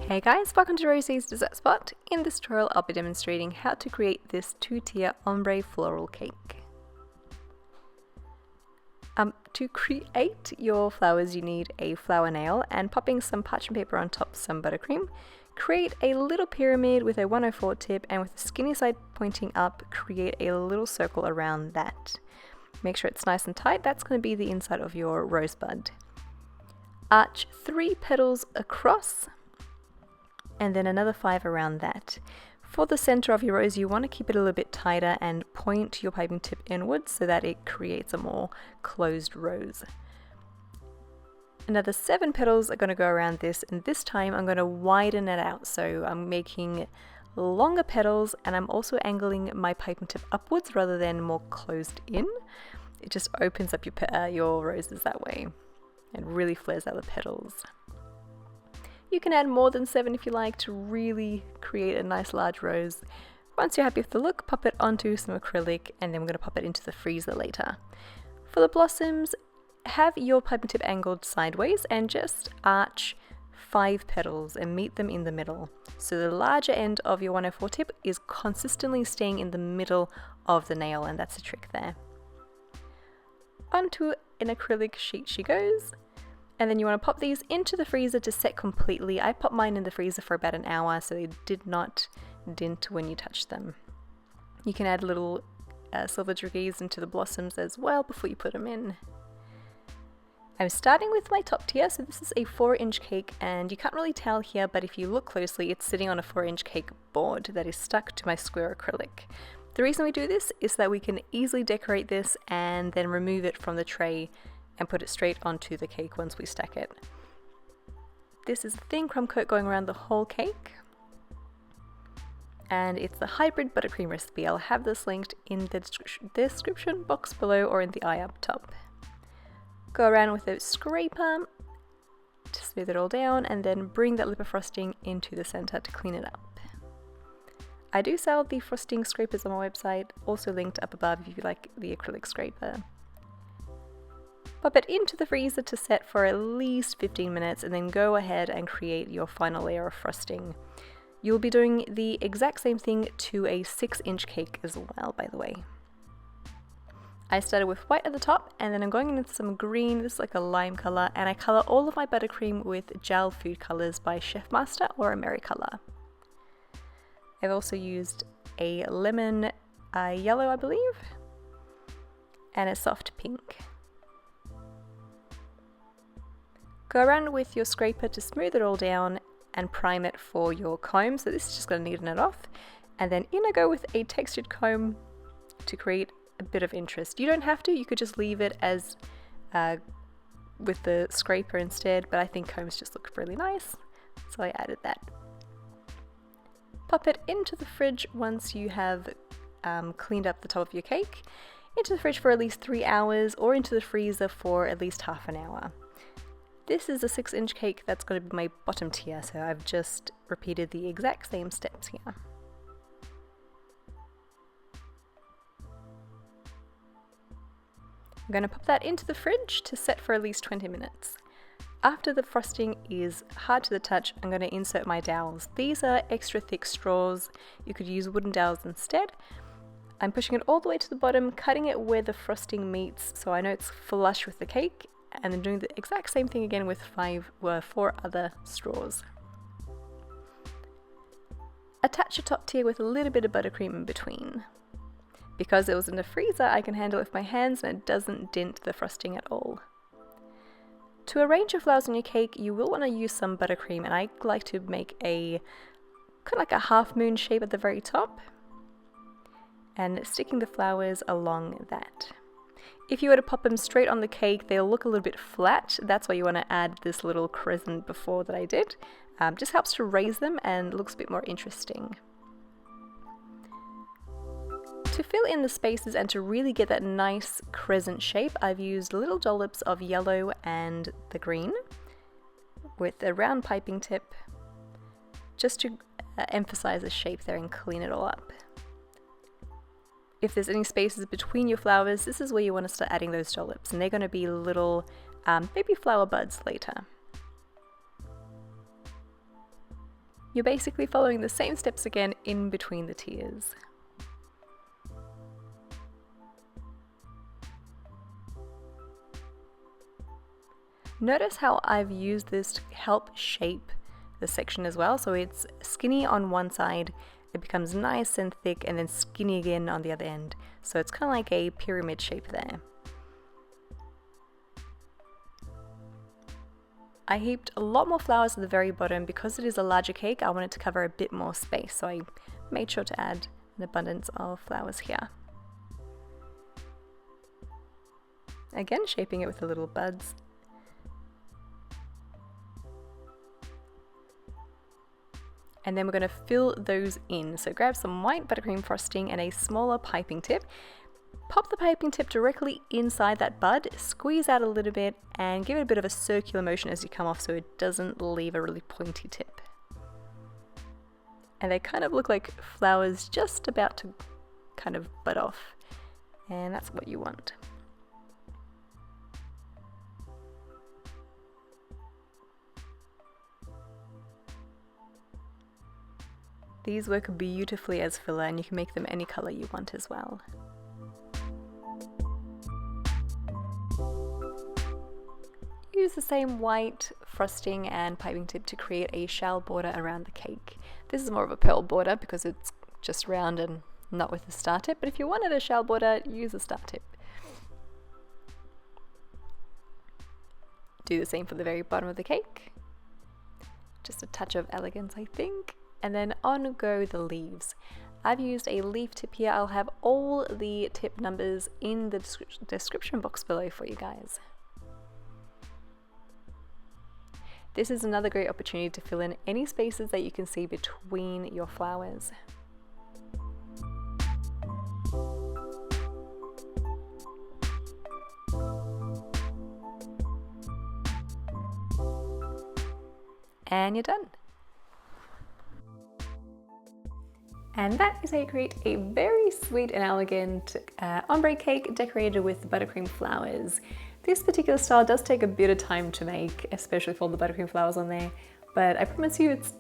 Hey guys, welcome to Rosie's Dessert Spot. In this tutorial I'll be demonstrating how to create this 2-tier ombre floral cake. To create your flowers you need a flower nail and popping some parchment paper on top some buttercream. Create a little pyramid with a 104 tip and with the skinny side pointing up, create a little circle around that. Make sure it's nice and tight, that's going to be the inside of your rosebud. Arch 3 petals across and then another 5 around that. For the center of your rose you want to keep it a little bit tighter and point your piping tip inwards so that it creates a more closed rose. Another 7 petals are going to go around this, and this time I'm going to widen it out, so I'm making longer petals and I'm also angling my piping tip upwards rather than more closed in. It just opens up your roses that way and really flares out the petals. You can add more than 7 if you like to really create a nice large rose. Once you're happy with the look, pop it onto some acrylic and then we're going to pop it into the freezer later. For the blossoms, have your piping tip angled sideways and just arch 5 petals and meet them in the middle. So the larger end of your 104 tip is consistently staying in the middle of the nail, and that's the trick there. Onto an acrylic sheet she goes. And then you want to pop these into the freezer to set completely. I popped mine in the freezer for about an hour so they did not dint when you touch them. You can add little silver degrees into the blossoms as well before you put them in. I'm starting with my top tier, so this is a 4-inch cake and you can't really tell here, but if you look closely it's sitting on a 4-inch cake board that is stuck to my square acrylic. The reason we do this is that we can easily decorate this and then remove it from the tray and put it straight onto the cake once we stack it. This is a thin crumb coat going around the whole cake. And it's the hybrid buttercream recipe. I'll have this linked in the description box below or in the eye up top. Go around with a scraper to smooth it all down and then bring that lip of frosting into the center to clean it up. I do sell the frosting scrapers on my website, also linked up above if you like the acrylic scraper. Pop it into the freezer to set for at least 15 minutes and then go ahead and create your final layer of frosting. You'll be doing the exact same thing to a 6-inch cake as well, by the way. I started with white at the top and then I'm going in with some green, this is like a lime color, and I color all of my buttercream with Gel Food Colors by Chef Master or AmeriColor. I've also used a lemon yellow, I believe, and a soft pink. Go around with your scraper to smooth it all down and prime it for your comb, so this is just going to neaten it off. And then in I go with a textured comb to create a bit of interest. You don't have to, you could just leave it as with the scraper instead, but I think combs just look really nice, so I added that. Pop it into the fridge once you have cleaned up the top of your cake, into the fridge for at least 3 hours or into the freezer for at least half an hour. This is a 6-inch cake that's going to be my bottom tier, so I've just repeated the exact same steps here. I'm going to pop that into the fridge to set for at least 20 minutes. After the frosting is hard to the touch, I'm going to insert my dowels. These are extra thick straws. You could use wooden dowels instead. I'm pushing it all the way to the bottom, cutting it where the frosting meets so I know it's flush with the cake, and then doing the exact same thing again with 4 other straws. Attach your top tier with a little bit of buttercream in between. Because it was in the freezer, I can handle it with my hands and it doesn't dent the frosting at all. To arrange your flowers on your cake, you will want to use some buttercream, and I like to make a kind of like a half moon shape at the very top and sticking the flowers along that. If you were to pop them straight on the cake, they'll look a little bit flat. That's why you want to add this little crescent before that I did. Just helps to raise them and looks a bit more interesting. To fill in the spaces and to really get that nice crescent shape, I've used little dollops of yellow and the green with a round piping tip just to emphasize the shape there and clean it all up. If there's any spaces between your flowers, this is where you want to start adding those dollops, and they're going to be little baby flower buds later. You're basically following the same steps again in between the tiers. Notice how I've used this to help shape the section as well. So it's skinny on one side, it becomes nice and thick, and then skinny again on the other end. So it's kind of like a pyramid shape there. I heaped a lot more flowers at the very bottom because it is a larger cake. I wanted to cover a bit more space, so I made sure to add an abundance of flowers here. Again, shaping it with the little buds. And then we're going to fill those in. So grab some white buttercream frosting and a smaller piping tip. Pop the piping tip directly inside that bud, squeeze out a little bit, and give it a bit of a circular motion as you come off so it doesn't leave a really pointy tip. And they kind of look like flowers just about to kind of bud off. And that's what you want. These work beautifully as filler, and you can make them any color you want as well. Use the same white frosting and piping tip to create a shell border around the cake. This is more of a pearl border because it's just round and not with the star tip, but if you wanted a shell border, use a star tip. Do the same for the very bottom of the cake. Just a touch of elegance, I think. And then on go the leaves. I've used a leaf tip here. I'll have all the tip numbers in the description box below for you guys. This is another great opportunity to fill in any spaces that you can see between your flowers. And you're done. And that is how you create a very sweet and elegant ombre cake decorated with buttercream flowers. This particular style does take a bit of time to make, especially for the buttercream flowers on there, but I promise you it's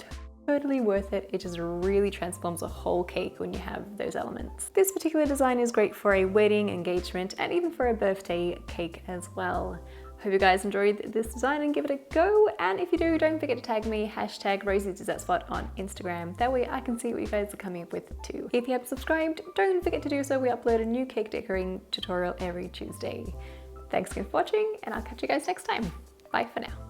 totally worth it. It just really transforms a whole cake when you have those elements. This particular design is great for a wedding, engagement, and even for a birthday cake as well. Hope you guys enjoyed this design and give it a go, and if you do, don't forget to tag me, #RosieDessertSpot on Instagram. That way I can see what you guys are coming up with too. If you haven't subscribed, don't forget to do so. We upload a new cake decorating tutorial every Tuesday. Thanks again for watching, and I'll catch you guys next time. Bye for now.